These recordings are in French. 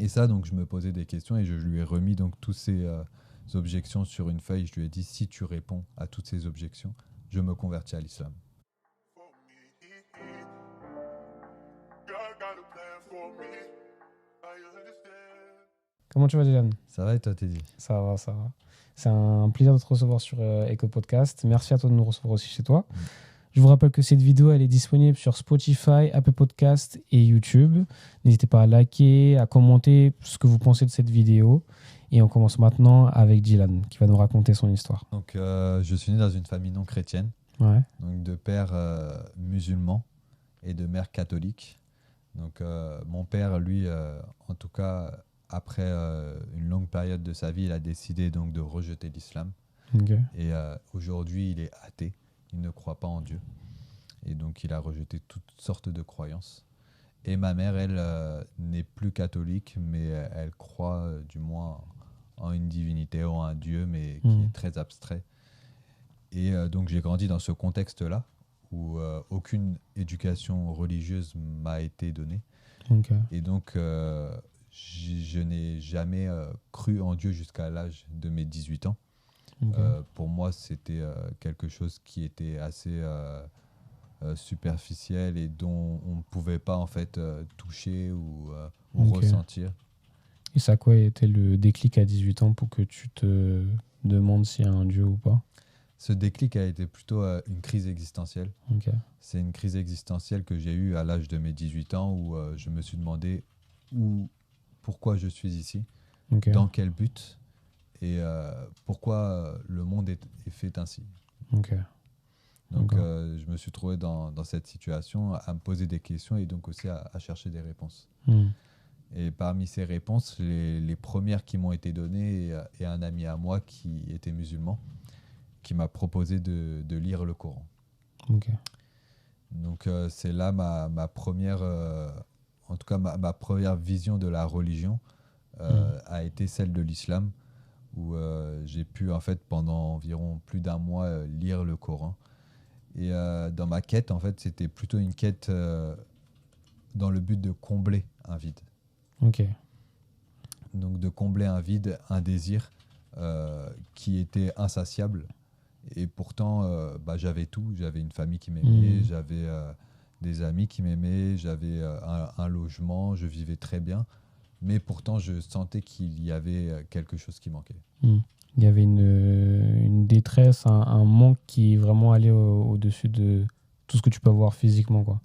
Et ça, donc, je me posais des questions et je lui ai remis donc tous ces objections sur une feuille. Je lui ai dit, si tu réponds à toutes ces objections, je me convertis à l'islam. Comment tu vas, Dylan? Ça va et toi, Teddy? Ça va, ça va. C'est un plaisir de te recevoir sur Echo Podcast. Merci à toi de nous recevoir aussi chez toi. Je vous rappelle que cette vidéo, elle est disponible sur Spotify, Apple Podcast et YouTube. N'hésitez pas à liker, à commenter ce que vous pensez de cette vidéo. Et on commence maintenant avec Dylan, qui va nous raconter son histoire. Donc, je suis né dans une famille non chrétienne, Ouais. donc de père musulman et de mère catholique. Donc, mon père, lui, en tout cas, après une longue période de sa vie, il a décidé donc de rejeter l'islam. Ok. Et aujourd'hui, il est athée. Il ne croit pas en Dieu. Et donc, il a rejeté toutes sortes de croyances. Et ma mère, elle, n'est plus catholique, mais elle croit du moins en une divinité ou en un Dieu, mais qui est très abstrait. Et donc, j'ai grandi dans ce contexte-là, où aucune éducation religieuse m'a été donnée. Ok. Et donc, je n'ai jamais cru en Dieu jusqu'à l'âge de mes 18 ans. Ok. Pour moi, c'était quelque chose qui était assez superficiel et dont on ne pouvait pas en fait toucher ou Ok. ressentir. Et ça, quoi était le déclic à 18 ans pour que tu te demandes s'il y a un Dieu ou pas? Ce déclic a été plutôt une crise existentielle. Ok. C'est une crise existentielle que j'ai eue à l'âge de mes 18 ans où je me suis demandé pourquoi je suis ici, Ok. dans quel but et pourquoi le monde est fait ainsi. Ok. Donc D'accord. je me suis trouvé dans cette situation à me poser des questions et donc aussi à chercher des réponses. Et parmi ces réponses, les premières qui m'ont été données et un ami à moi qui était musulman, qui m'a proposé de lire le Coran. Ok. Donc c'est là ma première, en tout cas ma première vision de la religion a été celle de l'islam, où j'ai pu en fait pendant environ plus d'un mois lire le Coran. Et dans ma quête, en fait, c'était plutôt une quête dans le but de combler un vide. Ok. Donc de combler un vide, un désir qui était insatiable. Et pourtant, j'avais tout. J'avais une famille qui m'aimait, j'avais des amis qui m'aimaient, j'avais un logement, je vivais très bien. Mais pourtant, je sentais qu'il y avait quelque chose qui manquait. Il y avait une détresse, un manque qui vraiment allait au-dessus de tout ce que tu peux avoir physiquement, quoi.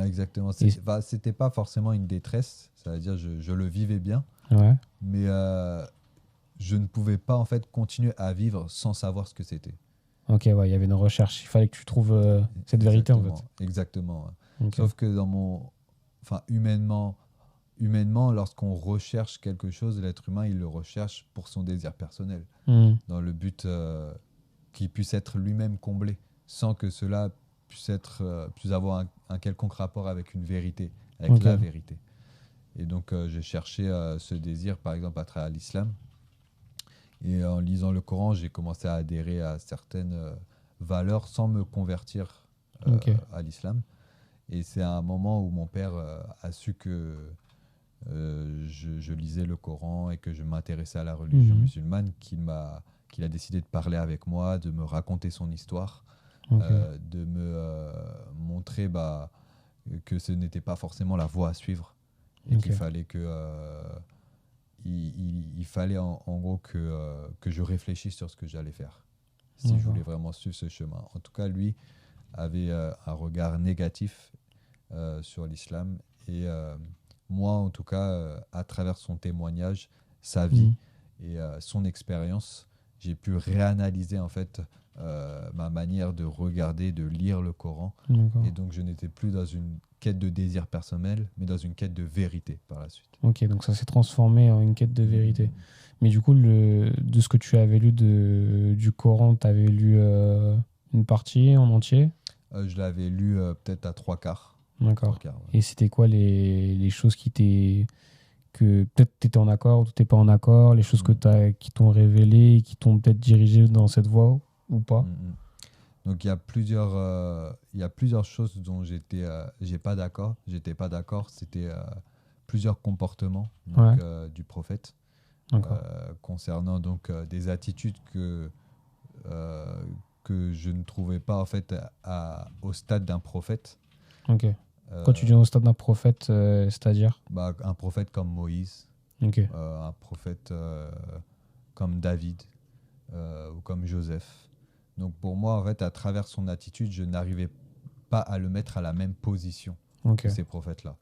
Exactement. C'était pas forcément une détresse, c'est-à-dire je le vivais bien, Ouais. mais je ne pouvais pas en fait continuer à vivre sans savoir ce que c'était. Ok, ouais, il y avait une recherche. Il fallait que tu trouves cette vérité, en fait. Exactement. Ok. Sauf que humainement, lorsqu'on recherche quelque chose, l'être humain, il le recherche pour son désir personnel, dans le but qu'il puisse être lui-même comblé, sans que cela puisse avoir un quelconque rapport avec une vérité, avec la vérité. Et donc, j'ai cherché ce désir, par exemple, à travers l'islam. Et en lisant le Coran, j'ai commencé à adhérer à certaines valeurs sans me convertir à l'islam. Et c'est à un moment où mon père a su que je lisais le Coran et que je m'intéressais à la religion musulmane qu'il a décidé de parler avec moi, de me raconter son histoire, de me montrer que ce n'était pas forcément la voie à suivre et qu'il fallait il fallait en gros que je réfléchisse sur ce que j'allais faire si je voulais vraiment suivre ce chemin. En tout cas, lui avait un regard négatif sur l'islam et moi, en tout cas, à travers son témoignage, sa vie et son expérience, j'ai pu réanalyser en fait ma manière de regarder, de lire le Coran. Et donc, je n'étais plus dans une quête de désir personnel, mais dans une quête de vérité par la suite. Ok, donc ça s'est transformé en une quête de vérité. Mais du coup, de ce que tu avais lu du Coran, tu avais lu une partie en entier? Je l'avais lu peut-être à 3/4. D'accord. 3/4, ouais. Et c'était quoi les choses que peut-être tu étais en accord ou tu n'étais pas en accord, les choses qui t'ont révélé, qui t'ont peut-être dirigé dans cette voie ou pas? Donc il y a plusieurs choses dont j'étais pas d'accord. C'était plusieurs comportements donc, du prophète concernant donc, des attitudes que je ne trouvais pas en fait au stade d'un prophète. Ok. Quand tu dis au stade d'un prophète, c'est-à-dire un prophète comme Moïse, un prophète comme David ou comme Joseph. Donc pour moi, en fait, à travers son attitude, je n'arrivais pas à le mettre à la même position que ces prophètes-là.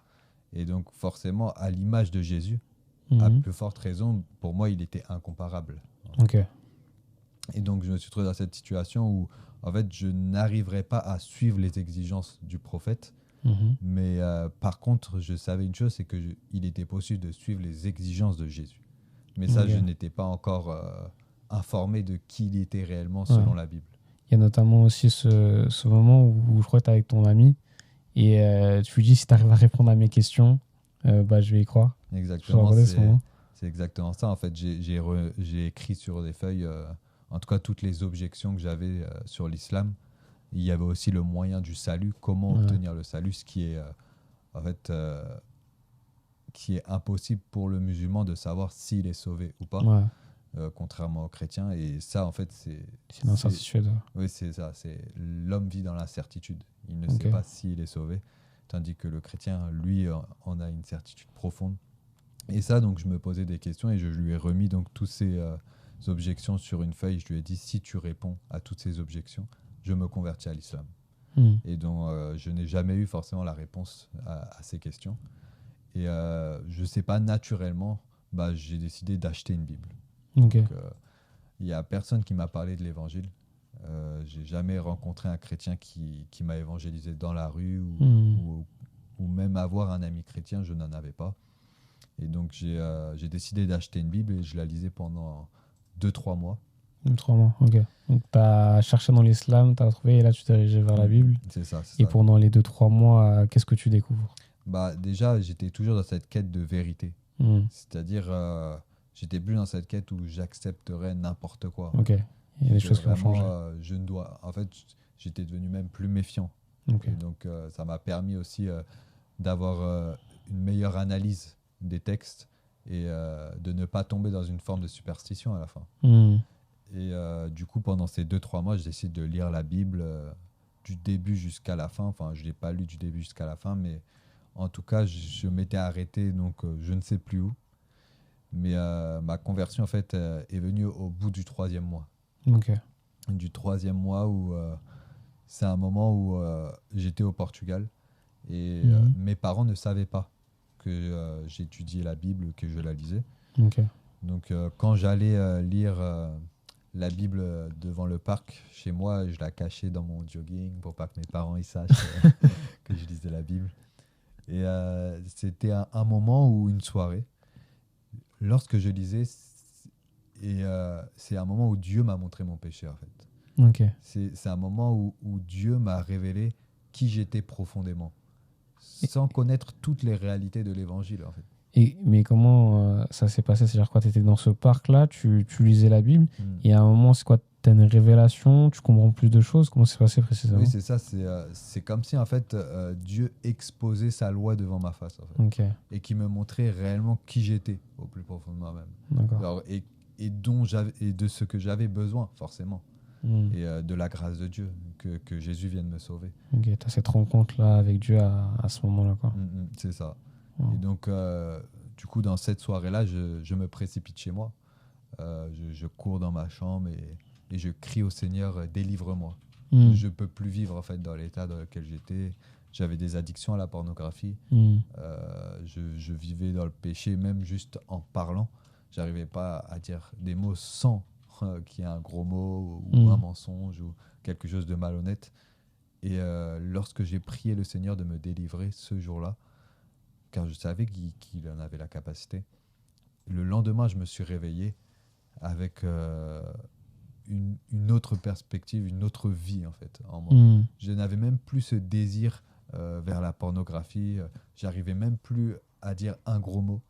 Et donc forcément, à l'image de Jésus, à plus forte raison, pour moi, il était incomparable. Et donc je me suis trouvé dans cette situation où en fait, je n'arriverais pas à suivre les exigences du prophète. Mais par contre, je savais une chose, c'est qu'il était possible de suivre les exigences de Jésus. Mais ça, je n'étais pas encore informé de qui il était réellement selon la Bible. Il y a notamment aussi ce moment où je crois que tu es avec ton ami et tu lui dis si tu arrives à répondre à mes questions, je vais y croire. Exactement, c'est exactement ça. En fait, j'ai écrit sur des feuilles, en tout cas, toutes les objections que j'avais sur l'islam. Il y avait aussi le moyen du salut, comment obtenir le salut, ce qui est en fait qui est impossible pour le musulman de savoir s'il est sauvé ou pas, contrairement aux chrétiens. Et ça, en fait, c'est une incertitude. Oui, c'est ça. L'homme vit dans l'incertitude. Il ne sait pas s'il est sauvé, tandis que le chrétien, lui, en a une certitude profonde. Et ça, donc, je me posais des questions et je lui ai remis donc tous ces objections sur une feuille. Je lui ai dit, si tu réponds à toutes ces objections, je me convertis à l'islam. Et donc, je n'ai jamais eu forcément la réponse à ces questions. Et je ne sais pas, naturellement, j'ai décidé d'acheter une Bible. Donc, il n'y a personne qui m'a parlé de l'évangile. Je n'ai jamais rencontré un chrétien qui m'a évangélisé dans la rue ou même avoir un ami chrétien, je n'en avais pas. Et donc, j'ai décidé d'acheter une Bible et je la lisais pendant 2-3 mois. 3 mois, ok. Donc, tu as cherché dans l'islam, tu as trouvé et là, tu t'es dirigé vers la Bible. C'est ça. Et pendant les 2-3 mois, qu'est-ce que tu découvres ? Déjà, j'étais toujours dans cette quête de vérité. C'est-à-dire, j'étais plus dans cette quête où j'accepterais n'importe quoi. Ok. Il y a des choses qui ont changé. En fait, j'étais devenu même plus méfiant. Et donc, ça m'a permis aussi d'avoir une meilleure analyse des textes et de ne pas tomber dans une forme de superstition à la fin. Et du coup, pendant ces 2-3 mois, j'ai décidé de lire la Bible du début jusqu'à la fin. Enfin, je ne l'ai pas lu du début jusqu'à la fin, mais en tout cas, je m'étais arrêté, donc je ne sais plus où. Mais ma conversion, en fait, est venue au bout du 3e mois. Du 3e mois où c'est un moment où j'étais au Portugal et mes parents ne savaient pas que j'étudiais la Bible, que je la lisais. Donc, quand j'allais lire la Bible devant le parc chez moi, je la cachais dans mon jogging pour pas que mes parents ils sachent que je lisais la Bible. Et c'était un moment où une soirée, lorsque je lisais, c'est un moment où Dieu m'a montré mon péché en fait. C'est un moment où Dieu m'a révélé qui j'étais profondément, sans connaître toutes les réalités de l'évangile en fait. Mais comment ça s'est passé ? C'est-à-dire quoi ? Tu étais dans ce parc-là, tu lisais la Bible, et à un moment, c'est quoi ? Tu as une révélation, tu comprends plus de choses ? Comment ça s'est passé précisément ? Oui, c'est ça. C'est comme si, en fait, Dieu exposait sa loi devant ma face, en fait, et qui me montrait réellement qui j'étais, au plus profond de moi-même. Alors, et de ce que j'avais besoin, forcément. Et de la grâce de Dieu, que Jésus vienne me sauver. Tu as cette rencontre-là avec Dieu à ce moment-là, quoi. C'est ça. Et donc, du coup, dans cette soirée-là, je me précipite chez moi. Je cours dans ma chambre et je crie au Seigneur, délivre-moi. Je ne peux plus vivre en fait, dans l'état dans lequel j'étais. J'avais des addictions à la pornographie. Je vivais dans le péché, même juste en parlant. Je n'arrivais pas à dire des mots sans qu'il y ait un gros mot ou un mensonge ou quelque chose de malhonnête. Et lorsque j'ai prié le Seigneur de me délivrer ce jour-là, car je savais qu'il en avait la capacité. Le lendemain, je me suis réveillé avec une autre perspective, une autre vie en fait en moi. Je n'avais même plus ce désir vers la pornographie. J'arrivais même plus à dire un gros mot.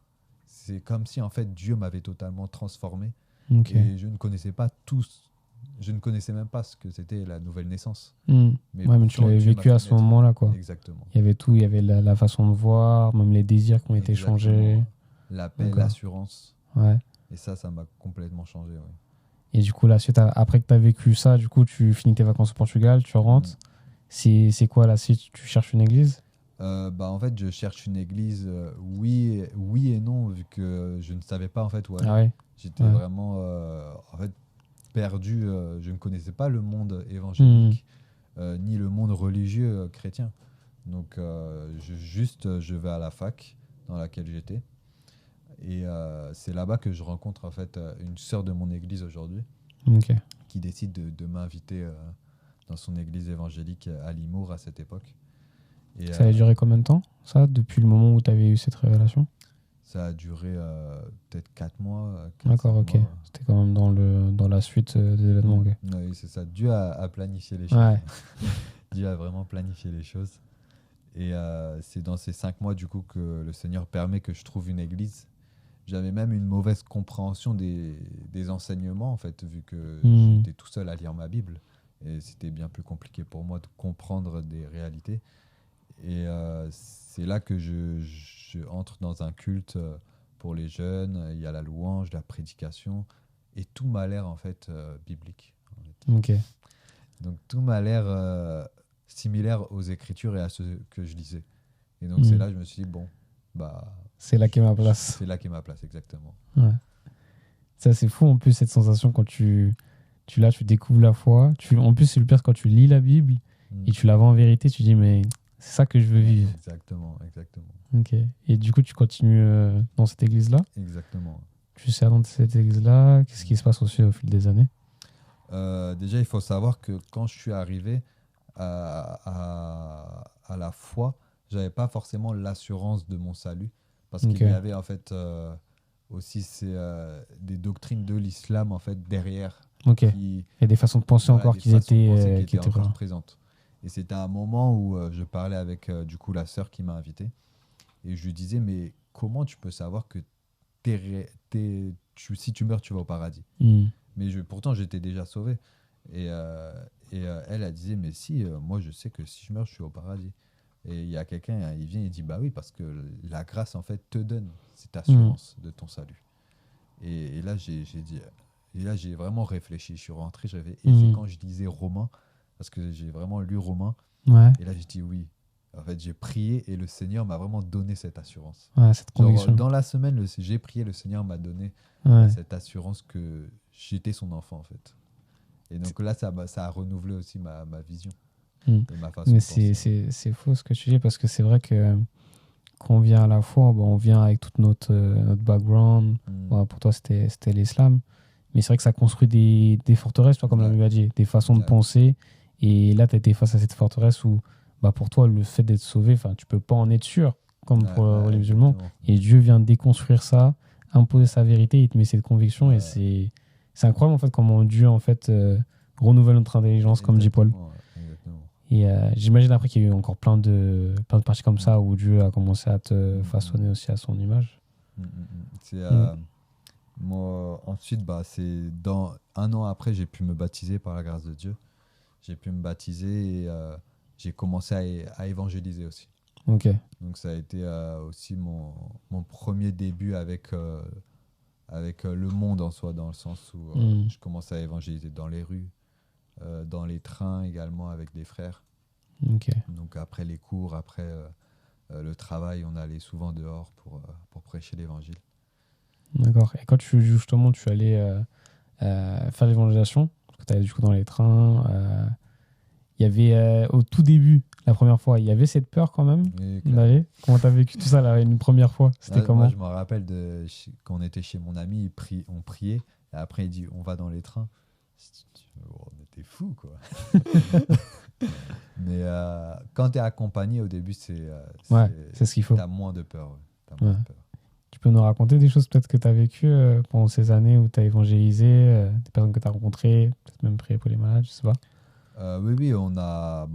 C'est comme si en fait Dieu m'avait totalement transformé. Et je ne connaissais pas tous je ne connaissais même pas ce que c'était la nouvelle naissance. Mais tu l'avais vécu à ce moment-là, quoi. Exactement. Il y avait tout, il y avait la façon de voir, même les désirs qui ont été changés. La paix, l'assurance. Ouais. Et ça m'a complètement changé. Ouais. Et du coup, la suite, après que tu as vécu ça, du coup, tu finis tes vacances au Portugal, tu rentres. C'est quoi la suite? Tu cherches une église? En fait, je cherche une église, oui et non, vu que je ne savais pas en fait où aller. Ah ouais. J'étais vraiment en fait, perdu. Je ne connaissais pas le monde évangélique, ni le monde religieux chrétien. Donc, je vais à la fac dans laquelle j'étais. Et c'est là-bas que je rencontre en fait une sœur de mon église aujourd'hui, qui décide de m'inviter dans son église évangélique à Limours à cette époque. Et, ça a duré combien de temps, ça, depuis le moment où tu avais eu cette révélation? Ça a duré peut-être 4 mois. D'accord, ok. Mois. C'était quand même dans la suite des événements. Okay. Oui, c'est ça. Dieu a planifié les choses. Ouais. Dieu a vraiment planifié les choses. Et c'est dans ces 5 mois du coup que le Seigneur permet que je trouve une église. J'avais même une mauvaise compréhension des enseignements, en fait, vu que j'étais tout seul à lire ma Bible. Et c'était bien plus compliqué pour moi de comprendre des réalités. Et c'est là que je entre dans un culte pour les jeunes. Il y a la louange, la prédication. Et tout m'a l'air, en fait, biblique. En fait. Ok. Donc, tout m'a l'air similaire aux Écritures et à ce que je lisais. Et donc, c'est là que je me suis dit, bon, c'est là qu'est ma place. C'est là qu'est ma place, exactement. Ouais. Ça, c'est fou, en plus, cette sensation quand tu découvres la foi. En plus, c'est le pire quand tu lis la Bible et tu la vois en vérité, tu dis, mais c'est ça que je veux vivre. Exactement. Ok. Et du coup, tu continues dans cette église-là? Exactement. Tu sers dans cette église-là. Qu'est-ce qui se passe aussi au fil des années? Déjà, il faut savoir que quand je suis arrivé à la foi, j'avais pas forcément l'assurance de mon salut, parce qu'il y avait en fait aussi des doctrines de l'islam en fait derrière. Il y a des façons de penser encore qui étaient encore présentes. Et c'était un moment où je parlais avec du coup la sœur qui m'a invité, et je lui disais, mais comment tu peux savoir que si tu meurs tu vas au paradis? Mais pourtant j'étais déjà sauvé. Et elle disait, mais si, moi je sais que si je meurs je suis au paradis. Et il y a quelqu'un, il vient et dit, bah oui, parce que la grâce en fait te donne cette assurance de ton salut. Et là j'ai vraiment réfléchi, je suis rentré, et c'est quand je lisais Romains, parce que j'ai vraiment lu Romains, et là j'ai dit oui. En fait, j'ai prié et le Seigneur m'a vraiment donné cette assurance. Cette conviction. Dans la semaine, j'ai prié, le Seigneur m'a donné cette assurance que j'étais son enfant en fait. Et donc là, ça a renouvelé aussi ma vision et ma façon de penser. Mais c'est faux ce que tu dis, parce que c'est vrai que quand on vient à la foi, on vient avec toute notre background. Pour toi, c'était l'islam. Mais c'est vrai que ça construit des forteresses, toi, comme la Bible a dit, des façons de penser. Et là, tu as été face à cette forteresse où, pour toi, le fait d'être sauvé, tu peux pas en être sûr, comme pour les musulmans. Et Dieu vient déconstruire ça, imposer sa vérité, il te met cette conviction. Et c'est incroyable, en fait, comment Dieu, en fait, renouvelle notre intelligence, comme dit Paul. Et j'imagine après qu'il y a eu encore plein de parties comme ça où Dieu a commencé à te façonner aussi à son image. Moi, ensuite, c'est dans 1 an après, j'ai pu me baptiser par la grâce de Dieu. J'ai pu me baptiser et j'ai commencé à évangéliser aussi. Ok. Donc ça a été aussi mon premier début avec le monde en soi, dans le sens où je commençais à évangéliser dans les rues, dans les trains également avec des frères. Okay. Donc après les cours, après le travail, on allait souvent dehors pour prêcher l'évangile. D'accord. Et quand tu allais faire l'évangélisation, parce que tu allais du coup dans les trains, il y avait au tout début, la première fois, il y avait cette peur quand même d'aller. Comment tu as vécu tout ça là, une première fois? C'était comment? Moi, je me rappelle quand on était chez mon ami, on priait, et après il dit on va dans les trains. On était fous quoi. Mais quand tu es accompagné au début, c'est ce qu'il faut. Tu as moins de peur. De peur. Tu peux nous raconter des choses peut-être que tu as vécues pendant ces années où tu as évangélisé, des personnes que tu as rencontrées, peut-être même prié pour les malades, je sais pas. Oui, on a...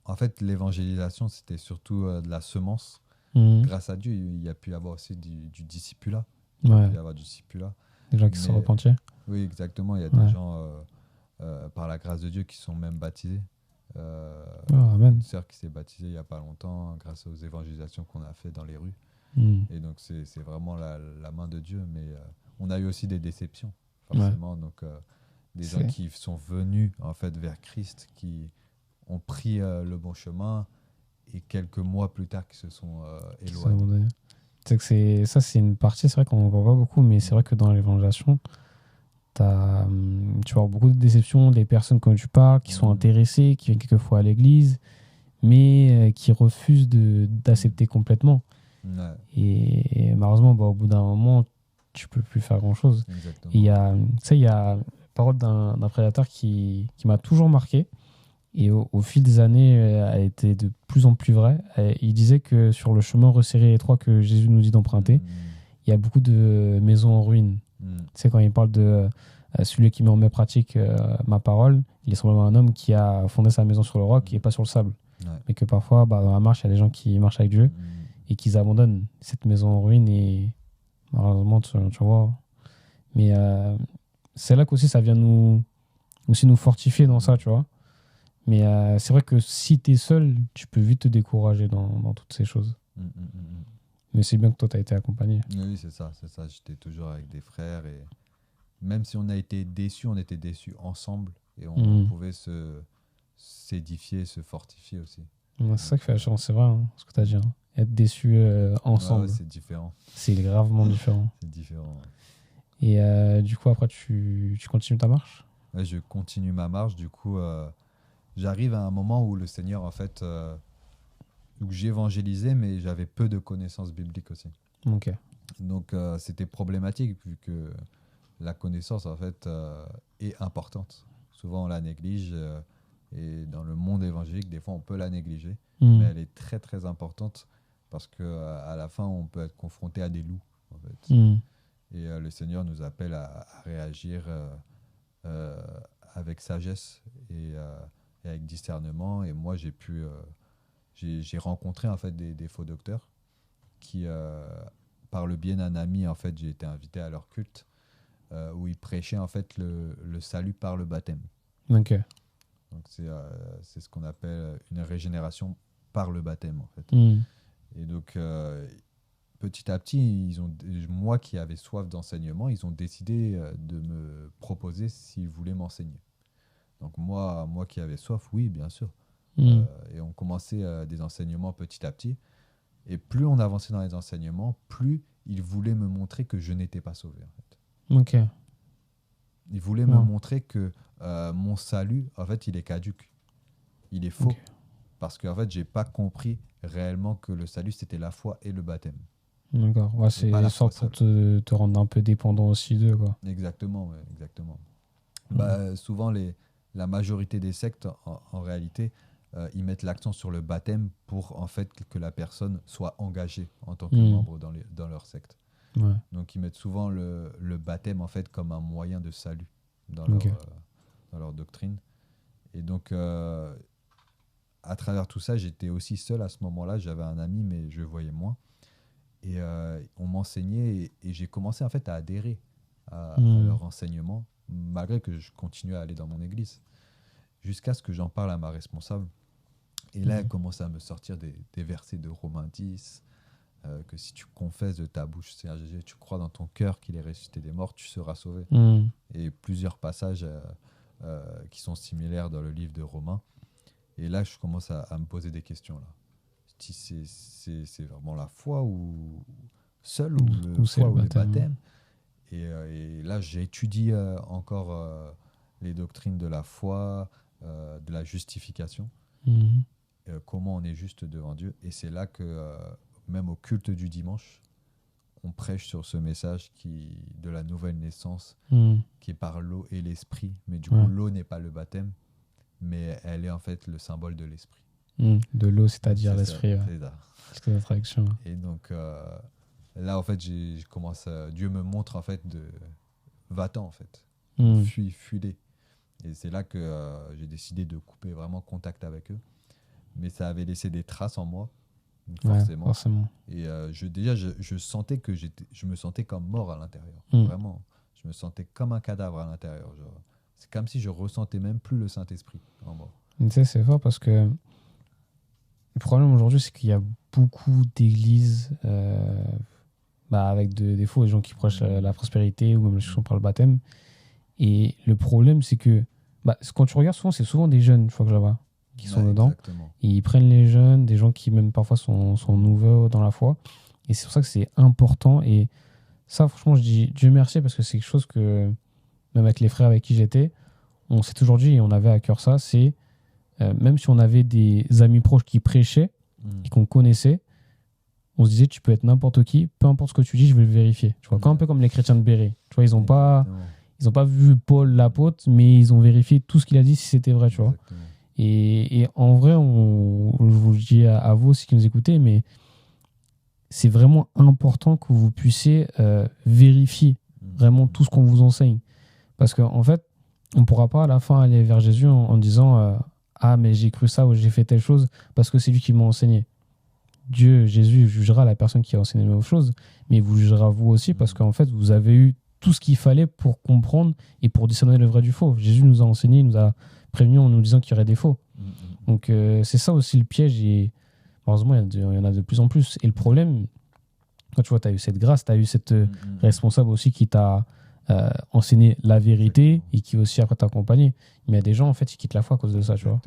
en fait, l'évangélisation, c'était surtout de la semence. Grâce à Dieu, il y a pu y avoir aussi du discipulat. Il y a pu y avoir du discipulat. Des gens qui se sont repentis. Oui, exactement. Il y a des gens par la grâce de Dieu, qui sont même baptisés. Amen. Une sœur qui s'est baptisée il n'y a pas longtemps grâce aux évangélisations qu'on a fait dans les rues. Et donc c'est vraiment la main de Dieu, mais on a eu aussi des déceptions forcément. Donc des gens qui sont venus en fait vers Christ, qui ont pris le bon chemin, et quelques mois plus tard qui se sont éloignés. C'est que c'est une partie, c'est vrai qu'on ne voit pas beaucoup, mais c'est vrai que dans l'évangélisation, tu vas avoir beaucoup de déceptions des personnes, comme tu parles, qui sont intéressées, qui viennent quelquefois à l'église, mais qui refusent d'accepter complètement. Ouais. Et malheureusement, au bout d'un moment, tu peux plus faire grand-chose. Il y a la parole d'un prédicateur qui m'a toujours marqué, et au fil des années, elle a été de plus en plus vraie. Il disait que sur le chemin resserré et étroit que Jésus nous dit d'emprunter, il y a beaucoup de maisons en ruine. Tu sais, quand il parle de celui qui met en pratique ma parole, il est simplement un homme qui a fondé sa maison sur le roc et pas sur le sable. Mais que parfois, dans la marche, il y a des gens qui marchent avec Dieu et qui abandonnent cette maison en ruine, et malheureusement, tu vois. Mais c'est là qu'aussi ça vient nous fortifier dans ça, tu vois. Mais c'est vrai que si tu es seul, tu peux vite te décourager dans toutes ces choses. Mais c'est bien que toi, tu as été accompagné. Oui, c'est ça. J'étais toujours avec des frères, et même si on a été déçus, on était déçus ensemble, et on pouvait s'édifier, se fortifier aussi. C'est ça qui fait la chance, c'est vrai, hein, ce que tu as dit. Hein. Être déçu ensemble. Ouais, c'est différent. C'est gravement différent. C'est différent. Et du coup, après, tu continues ta marche ? Ouais, je continue ma marche. Du coup, j'arrive à un moment où le Seigneur, en fait, où j'évangélisais, mais j'avais peu de connaissances bibliques aussi. Ok. Donc, c'était problématique, vu que la connaissance, en fait, est importante. Souvent, on la néglige, et dans le monde évangélique, des fois, on peut la négliger, mais elle est très, très importante, parce qu'à la fin, on peut être confronté à des loups, en fait. Et le Seigneur nous appelle à réagir avec sagesse et avec discernement. Et moi, j'ai rencontré en fait des faux docteurs qui, par le biais d'un ami, en fait, j'ai été invité à leur culte, où ils prêchaient en fait le salut par le baptême. Ok. Donc c'est ce qu'on appelle une régénération par le baptême, en fait. Et donc petit à petit, moi qui avais soif d'enseignement, ils ont décidé de me proposer s'ils voulaient m'enseigner. Donc moi qui avais soif, oui, bien sûr. Et on commençait des enseignements petit à petit. Et plus on avançait dans les enseignements, plus ils voulaient me montrer que je n'étais pas sauvé, en fait. Ok. Ils voulaient me montrer que mon salut, en fait, il est caduc. Il est faux. Okay. Parce qu'en fait, j'ai pas compris réellement que le salut, c'était la foi et le baptême. D'accord. Ouais, c'est pour te rendre un peu dépendant aussi d'eux, quoi. Exactement, ouais, exactement. Souvent, la majorité des sectes, en réalité, ils mettent l'accent sur le baptême pour en fait que la personne soit engagée en tant que membre dans leur secte. Ouais. Donc, ils mettent souvent le baptême en fait comme un moyen de salut dans leur doctrine. Et donc, à travers tout ça, j'étais aussi seul à ce moment-là. J'avais un ami, mais je voyais moins. Et on m'enseignait, et j'ai commencé en fait à adhérer à leur enseignement, malgré que je continuais à aller dans mon église, jusqu'à ce que j'en parle à ma responsable. Et là, elle commençait à me sortir des versets de Romains 10, que si tu confesses de ta bouche Seigneur Jésus, tu crois dans ton cœur qu'il est ressuscité des morts, tu seras sauvé. Et plusieurs passages qui sont similaires dans le livre de Romains. Et là, je commence à me poser des questions, là. C'est vraiment la foi ou seul, ou le baptême. Et là, j'étudie encore les doctrines de la foi, de la justification, comment on est juste devant Dieu. Et c'est là que, même au culte du dimanche, on prêche sur ce message de la nouvelle naissance, qui est par l'eau et l'esprit. Mais du coup, l'eau n'est pas le baptême, mais elle est en fait le symbole de l'esprit. De l'eau, c'est-à-dire l'esprit. C'est ça. C'est la traduction. Et donc là, en fait, Dieu me montre en fait va-t'en, en fait. Fuis-les. Et c'est là que j'ai décidé de couper vraiment contact avec eux. Mais ça avait laissé des traces en moi, forcément. Ouais, forcément. Et je sentais que je me sentais comme mort à l'intérieur. Vraiment. Je me sentais comme un cadavre à l'intérieur. Genre, c'est comme si je ressentais même plus le Saint-Esprit en moi. Tu sais, c'est fort parce que le problème aujourd'hui, c'est qu'il y a beaucoup d'églises avec des faux, des gens qui prêchent la prospérité ou même les gens par le baptême. Et le problème, c'est que quand tu regardes souvent, c'est souvent des jeunes, je crois que là-bas, qui sont dedans. Exactement. Et ils prennent les jeunes, des gens qui même parfois sont nouveaux dans la foi. Et c'est pour ça que c'est important. Et ça, franchement, je dis Dieu merci parce que c'est quelque chose que, même avec les frères avec qui j'étais, on s'est toujours dit et on avait à cœur ça, c'est même si on avait des amis proches qui prêchaient et qu'on connaissait, on se disait tu peux être n'importe qui, peu importe ce que tu dis, je vais le vérifier. Tu vois, un peu comme les chrétiens de Béret. Tu vois, ils n'ont pas vu Paul l'apôtre, mais ils ont vérifié tout ce qu'il a dit si c'était vrai, tu vois. Et en vrai, je vous le dis à vous aussi qui nous écoutez, mais c'est vraiment important que vous puissiez vérifier vraiment tout ce qu'on vous enseigne. Parce qu'en fait, on ne pourra pas à la fin aller vers Jésus en disant ah, mais j'ai cru ça ou j'ai fait telle chose parce que c'est lui qui m'a enseigné. Jésus jugera la personne qui a enseigné la même chose, mais il vous jugera vous aussi parce qu'en fait, vous avez eu tout ce qu'il fallait pour comprendre et pour discerner le vrai du faux. Jésus nous a enseigné, il nous a prévenus en nous disant qu'il y aurait des faux. Donc, c'est ça aussi le piège et heureusement, il y en a de plus en plus. Et le problème, quand tu vois, tu as eu cette grâce, tu as eu cette responsable aussi qui t'a enseigné la vérité et qui aussi après t'a accompagné. Mais il y a des gens, en fait, ils quittent la foi à cause de ça, tu vois.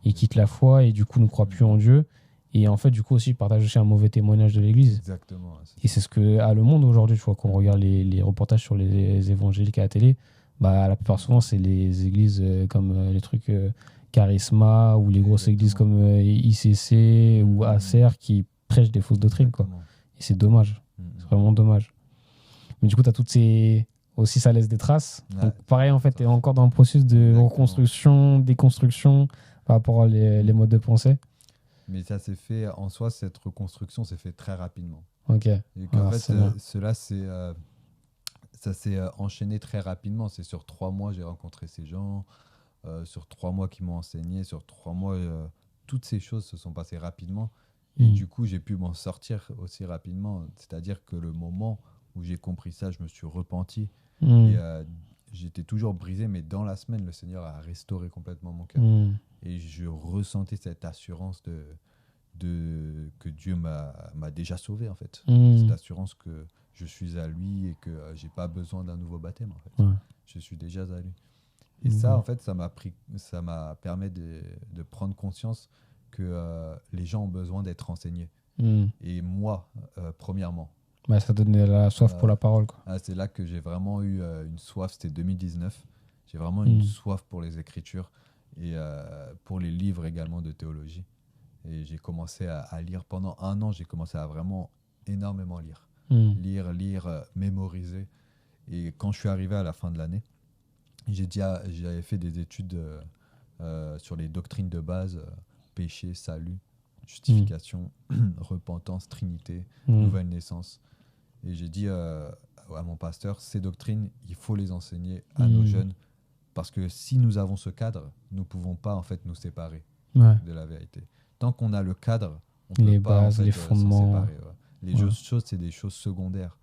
Ils quittent la foi et du coup, ne croient plus en Dieu. Et en fait, du coup, aussi, ils partagent aussi un mauvais témoignage de l'Église. Exactement. Et c'est ce que a le monde aujourd'hui, tu vois, quand on regarde les reportages sur les évangéliques à la télé, la plupart souvent, c'est les églises comme les trucs Charisma ou les grosses églises comme ICC ou Acer qui prêchent des fausses doctrines, quoi. Et c'est dommage. C'est vraiment dommage. Mais du coup, tu as toutes ces... Aussi, ça laisse des traces. Donc, pareil, en fait, tu es encore dans le processus de reconstruction, déconstruction par rapport à les modes de pensée. Mais ça s'est fait, en soi, cette reconstruction s'est fait très rapidement. Ok. Et qu'en fait, ça s'est enchaîné très rapidement. C'est sur 3 mois, j'ai rencontré ces gens. Sur 3 mois qui m'ont enseigné. Sur 3 mois, toutes ces choses se sont passées rapidement. Et du coup, j'ai pu m'en sortir aussi rapidement. C'est-à-dire que le moment où j'ai compris ça, je me suis repenti. Et j'étais toujours brisé, mais dans la semaine, le Seigneur a restauré complètement mon cœur. Et je ressentais cette assurance que Dieu m'a déjà sauvé, en fait. Cette assurance que je suis à lui et que j'ai pas besoin d'un nouveau baptême, en fait. Je suis déjà à lui. Et ça, en fait, ça m'a permis de prendre conscience que les gens ont besoin d'être enseignés. Et moi, premièrement. Ça donnait la soif pour la parole, quoi. C'est là que j'ai vraiment eu une soif, c'était 2019. J'ai vraiment eu une soif pour les Écritures et pour les livres également de théologie. Et j'ai commencé à lire. Pendant 1 an, j'ai commencé à vraiment énormément lire. Lire, mémoriser. Et quand je suis arrivé à la fin de l'année, j'avais fait des études sur les doctrines de base, péché, salut, justification, repentance, trinité, nouvelle naissance. Et j'ai dit à mon pasteur, ces doctrines, il faut les enseigner à nos jeunes, parce que si nous avons ce cadre, nous ne pouvons pas en fait nous séparer de la vérité. Tant qu'on a le cadre, on peut les pas bases, en fait, les fondements. s'en séparer. Les choses, c'est des choses secondaires.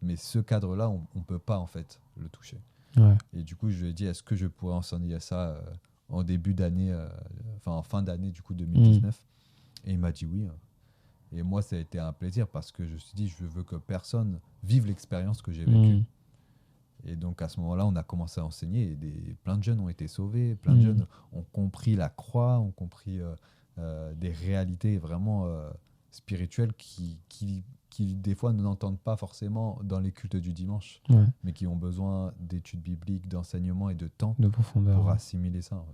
Mais ce cadre-là, on ne peut pas en fait le toucher. Et du coup, je lui ai dit, est-ce que je pourrais enseigner ça en début d'année, en fin d'année du coup 2019 Et il m'a dit oui. Et moi, ça a été un plaisir parce que je me suis dit, je veux que personne vive l'expérience que j'ai vécue. Et donc, à ce moment-là, on a commencé à enseigner et plein de jeunes ont été sauvés, plein de jeunes ont compris la croix, ont compris des réalités vraiment spirituelles qui, des fois, ne n'entendent pas forcément dans les cultes du dimanche, mais qui ont besoin d'études bibliques, d'enseignement et de temps de profondeur, pour assimiler ça.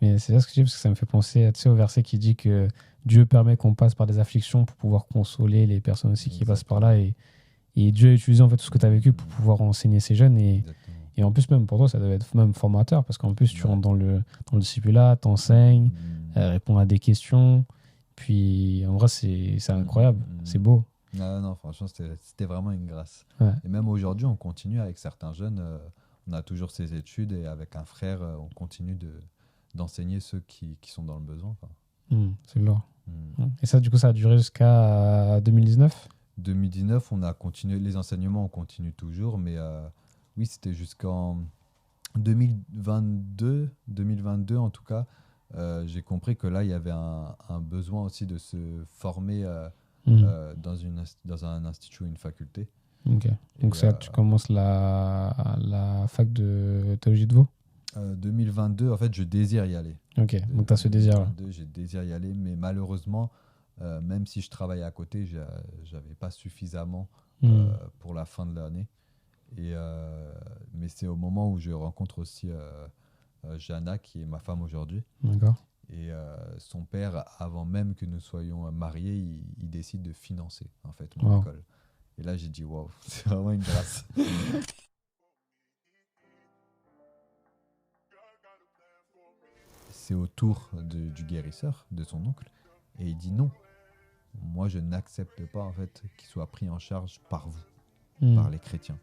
Mais c'est ça ce que je dis, parce que ça me fait penser au verset qui dit que Dieu permet qu'on passe par des afflictions pour pouvoir consoler les personnes aussi qui passent par là. Et Dieu a utilisé en fait tout ce que tu as vécu pour pouvoir enseigner ces jeunes. Et en plus, même pour toi, ça devait être même formateur, parce qu'en plus, tu rentres dans le discipulat, t'enseignes, réponds à des questions. Puis en vrai, c'est incroyable, c'est beau. Non, franchement, c'était vraiment une grâce. Et même aujourd'hui, on continue avec certains jeunes. On a toujours ces études et avec un frère, on continue d'enseigner ceux qui sont dans le besoin. C'est lourd. Et ça, du coup, ça a duré jusqu'à 2019 ? 2019, on a continué, les enseignements, on continue toujours, mais oui, c'était 2022 en tout cas, j'ai compris que là, il y avait un besoin aussi de se former dans un institut ou une faculté. Ok. Donc, Et, ça, tu commences la fac de théologie de Vaud? 2022, en fait, je désire y aller. Ok, donc tu as ce désir-là. 2022, j'ai désir y aller, mais malheureusement, même si je travaille à côté, j'avais pas suffisamment pour la fin de l'année. Mais c'est au moment où je rencontre aussi Jana, qui est ma femme aujourd'hui. D'accord. Et son père, avant même que nous soyons mariés, il décide de financer en fait mon Wow. école. Et là, j'ai dit waouh, c'est vraiment une grâce. C'est au tour du guérisseur, de son oncle, et il dit non. Moi, je n'accepte pas en fait qu'il soit pris en charge par vous, par les chrétiens.